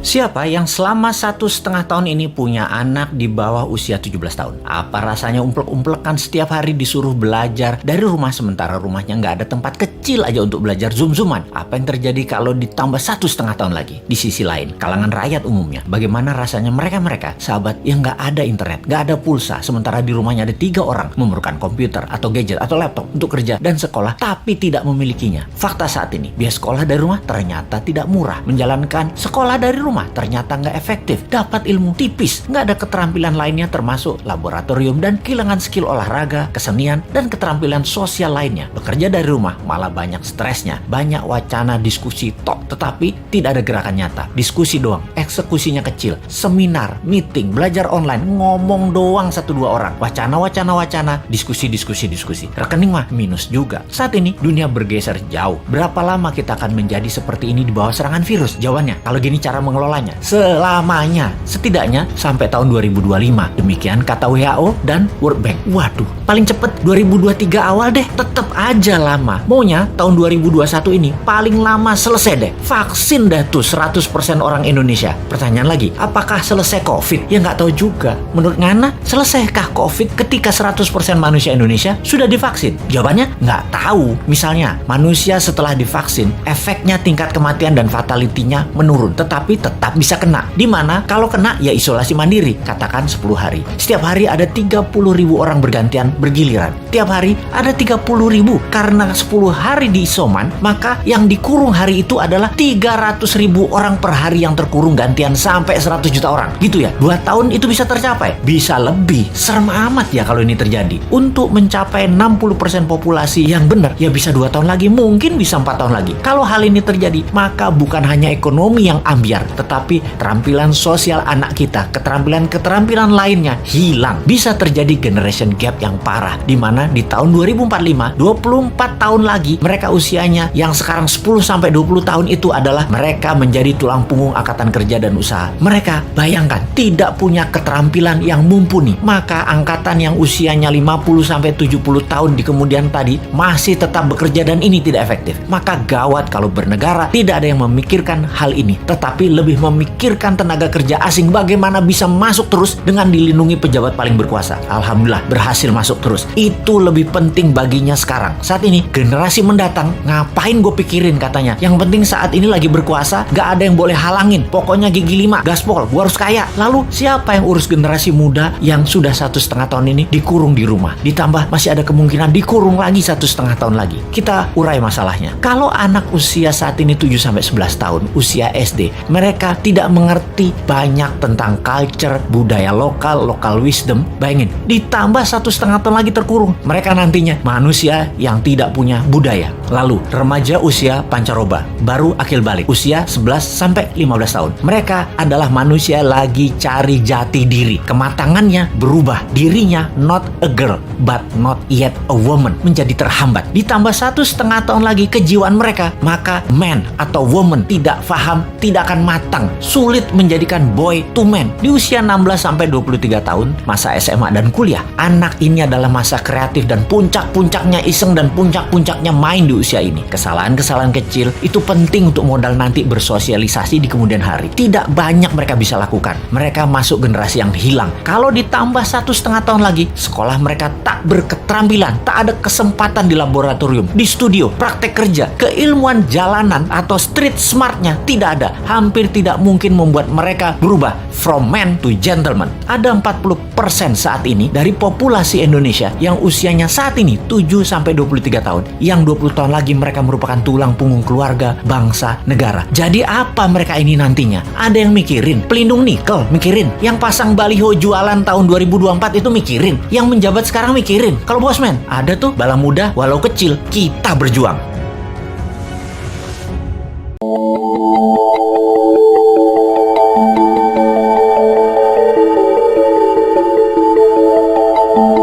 Siapa yang selama 1,5 tahun ini punya anak di bawah usia 17 tahun? Apa rasanya umplek-umplekan setiap hari disuruh belajar dari rumah sementara rumahnya nggak ada tempat kecil aja untuk belajar zoom-zooman? Apa yang terjadi kalau ditambah 1,5 tahun lagi? Di sisi lain, kalangan rakyat umumnya, bagaimana rasanya mereka sahabat yang nggak ada internet, nggak ada pulsa, sementara di rumahnya ada 3 orang memerlukan komputer atau gadget atau laptop untuk kerja dan sekolah, tapi tidak memilikinya. Fakta saat ini, biaya sekolah dari rumah ternyata tidak murah. Menjalankan sekolah dari rumah ternyata nggak efektif, dapat ilmu tipis, nggak ada keterampilan lainnya termasuk laboratorium dan kehilangan skill olahraga, kesenian, dan keterampilan sosial lainnya. Bekerja dari rumah malah banyak stresnya, banyak wacana diskusi top, tetapi tidak ada gerakan nyata. Diskusi doang, eksekusinya kecil, seminar, meeting, belajar online, ngomong doang 1-2 orang, wacana, diskusi. Rekening mah minus juga. Saat ini dunia bergeser jauh. Berapa lama kita akan menjadi seperti ini di bawah serangan virus? Jawabannya, kalau gini cara mengelolanya, selamanya, setidaknya sampai tahun 2025. Demikian kata WHO dan World Bank. Waduh, paling cepet 2023 awal deh. Tetap aja lama. Maunya tahun 2021 ini paling lama selesai deh. Vaksin dah tuh 100% orang Indonesia. Pertanyaan lagi, apakah selesai COVID? Ya nggak tahu juga. Menurut Ngana, selesaikah COVID ketika 100% manusia Indonesia sudah divaksin? Jawabannya nggak tahu. Misalnya, manusia setelah divaksin, efeknya tingkat kematian dan fatality-nya menurun, tetapi tetap bisa kena. Dimana kalau kena ya isolasi mandiri, katakan 10 hari. Setiap hari ada 30.000 orang bergantian bergiliran. Tiap hari ada 30.000. Karena 10 hari di isoman, maka yang dikurung hari itu adalah 300.000 orang per hari yang terkurung gantian sampai 100 juta orang. Gitu ya. 2 tahun itu bisa tercapai. Bisa lebih. Serem amat ya kalau ini terjadi. Untuk mencapai 60% populasi yang benar, ya bisa 2 tahun lagi, mungkin bisa 4 tahun lagi. Kalau hal ini terjadi, maka bukan hanya ekonomi yang ambiar, tetapi keterampilan sosial anak kita, keterampilan lainnya hilang. Bisa terjadi generation gap yang parah, di mana di tahun 2045, 24 tahun lagi, mereka usianya yang sekarang 10-20 tahun itu adalah mereka menjadi tulang punggung angkatan kerja dan usaha. Mereka, bayangkan, tidak punya keterampilan yang mumpuni. Maka angkatan yang usianya 50-70 tahun di kemudian tadi masih tetap bekerja dan ini tidak efektif. Maka gawat kalau bernegara tidak ada yang memikirkan hal ini, tetapi lebih memikirkan tenaga kerja asing bagaimana bisa masuk terus dengan dilindungi pejabat paling berkuasa. Alhamdulillah berhasil masuk terus. Itu lebih penting baginya sekarang. Saat ini generasi mendatang ngapain gue pikirin katanya. Yang penting saat ini lagi berkuasa, gak ada yang boleh halangin. Pokoknya gigi 5, gaspol, gue harus kaya. Lalu siapa yang urus generasi muda yang sudah 1,5 tahun ini dikurung di rumah? Ditambah masih ada kemungkinan dikurung lagi 1,5 tahun lagi. Kita urai masalahnya. Kalau anak usia saat ini 7-11 tahun, usia SD, mereka tidak mengerti banyak tentang culture, budaya lokal wisdom. Bayangin, ditambah 1,5 tahun lagi terkurung. Mereka nantinya manusia yang tidak punya budaya. Lalu, remaja usia pancaroba, baru akil balik, usia 11-15 tahun. Mereka adalah manusia lagi cari jati diri. Kematangannya berubah. Dirinya not a girl, but not yet a woman. Menjadi terhambat. Ditambah 1,5 tahun lagi kejiwaan mereka, maka man atau woman tidak paham, tidak akan matang. Sulit menjadikan boy to man. Di usia 16-23 tahun, masa SMA dan kuliah, anak ini adalah masa kreatif dan puncak-puncaknya iseng dan puncak-puncaknya main di usia ini. Kesalahan-kesalahan kecil itu penting untuk modal nanti bersosialisasi di kemudian hari. Tidak banyak mereka bisa lakukan. Mereka masuk generasi yang hilang. Kalau ditambah 1,5 tahun lagi, sekolah mereka tak berketerampilan, tak ada kesempatan di laboratorium, di studio, praktek kerja, keilmuan jalanan atau street smartnya tidak ada. Hampir tidak mungkin membuat mereka berubah from man to gentleman. Ada 40% saat ini dari populasi Indonesia yang usianya saat ini 7-23 tahun. Yang 20 tahun lagi mereka merupakan tulang punggung keluarga, bangsa, negara. Jadi apa mereka ini nantinya? Ada yang mikirin pelindung nikel, mikirin. Yang pasang baliho jualan tahun 2024 itu mikirin. Yang menjabat sekarang mikirin. Kalau bosman, ada tuh bala muda walau kecil, kita berjuang.